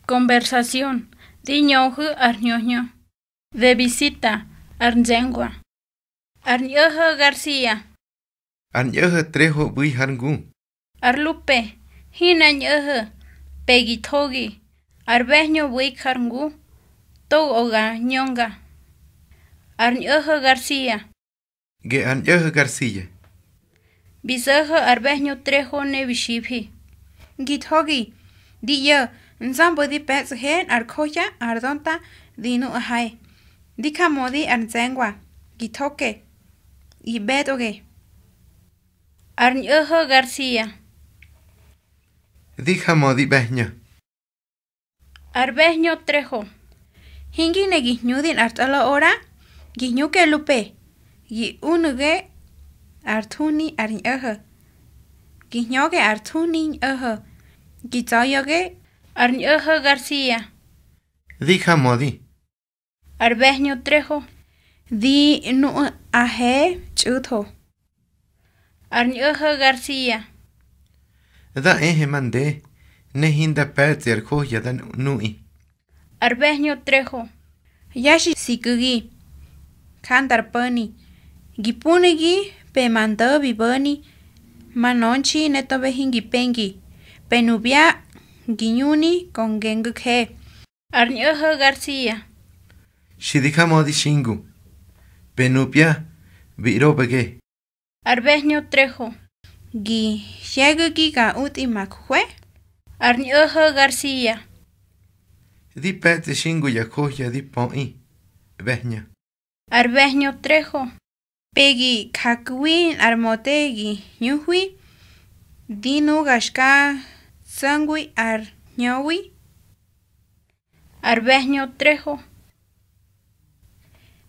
Conversación. Diñoju arñoño. De visita. Arnzengua. Arñojo García. Arñojo Trejo Bui Harngu. Arlupe. Hinañojo. Pegitogi. Arbeño Bui Harngu. Toga ñonga. Arñojo García. Ge Arñojo García. Bisojo Arbeño Trejo Nevishipi. Gitogi. Diyo. Nzambo di pets hen arkoya ardonta dinu ahai. Dikamodi arnzengwa. Gitoke. Ibetoge. Arñojo García. Dijamodi Beño. Arbeño Trejo. Hingi ne gihnudin artala ora. Gihnuke lupe. Gi unuge artuni arnyoho. Gihnoge artuni oho. Gitoyoge Arñojo García. Dijamodi. Arbeño Trejo. Di nu ahe chuto. Arñojo García. Da mande. Nehinda Pets Arkoya dan Nui. Arbeño Trejo. Yashi sikugi. Kantar pani. Gipunigi pe mando biboni. Manonchi netobe hingi pengi. Penubia giñuni con gengukhe. Arñojo García. Shidijamodi Shingu. Benupia Virobege. Arbeño Trejo. Gi yegugi ga utimakwe. Arñojo García. Di Pets Shingu Yakoya di Poi. Beña. Arbeño Trejo. Pegi kakwin armotegi nyuhui. Dinu gashka sangui ar nyowi. Arbeño Trejo.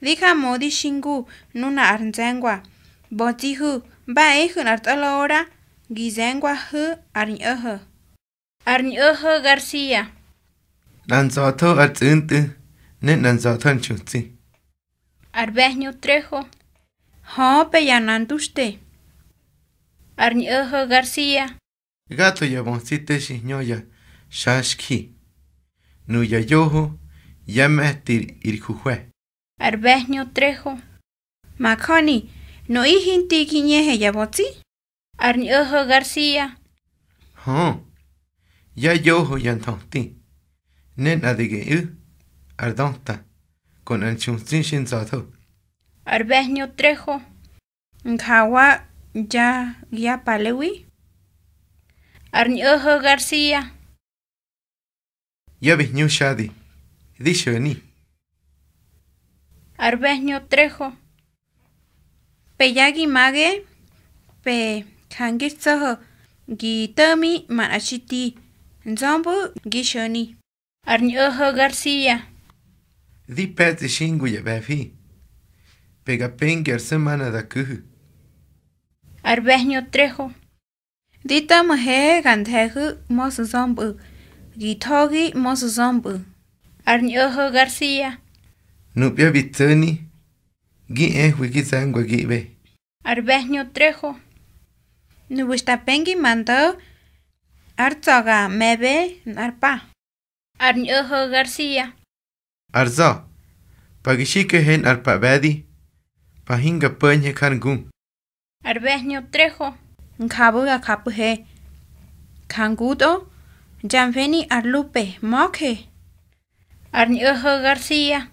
Dija modi shingu nuna arnzengwa. Botihu ba ehun artala ora. Gizengwa hu arnyoho. Arñojo García. Nanzato Arzintu. Net Nanzato Chutzi. Arbeño Trejo. Ho pe yananduste. Arñojo García. Gato Yaboncite Shinoya. Shashki. Nuya Yoho. Yametir Irkujue. Arbeño Trejo. Makoni. No ihinti kinyehe yabotzi. Arñojo García. Ya Yoho Yantonti. Net Adige Ardonta. Con Anchunzin Shinzato. Arbeño Trejo. Nkawa ya palewi. Arñojo García. Ya Bihnu Shadi. Dishoni. Arbeño Trejo. Peyagi mage. Pe kangitsoho. Gitami manachiti. Nzombu gishoni. Arñojo García. Di Pets Shingu Yabefi. Pega Penger Semana da Kuhu. Arbeño Trejo. Dita mahe gandhehu mosu zombu. Gitogi mosu zombu. Arñojo García. Nupia Bitoni. Gi Wikizangwa Gibe. Arbeño Trejo. Nubushtapengi mando. Arzoga mebe narpa. Arñojo García. Arza. Pagishike hen Arpabadi. Pahinga Penye Kangun. Arbeño Trejo. Nkabuga kapuhe. Kangudo. Jamfeni arlupe moke. Arñojo García.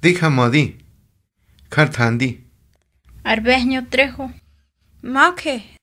Dijamodi. Kartandi. Arbeño Trejo. Moke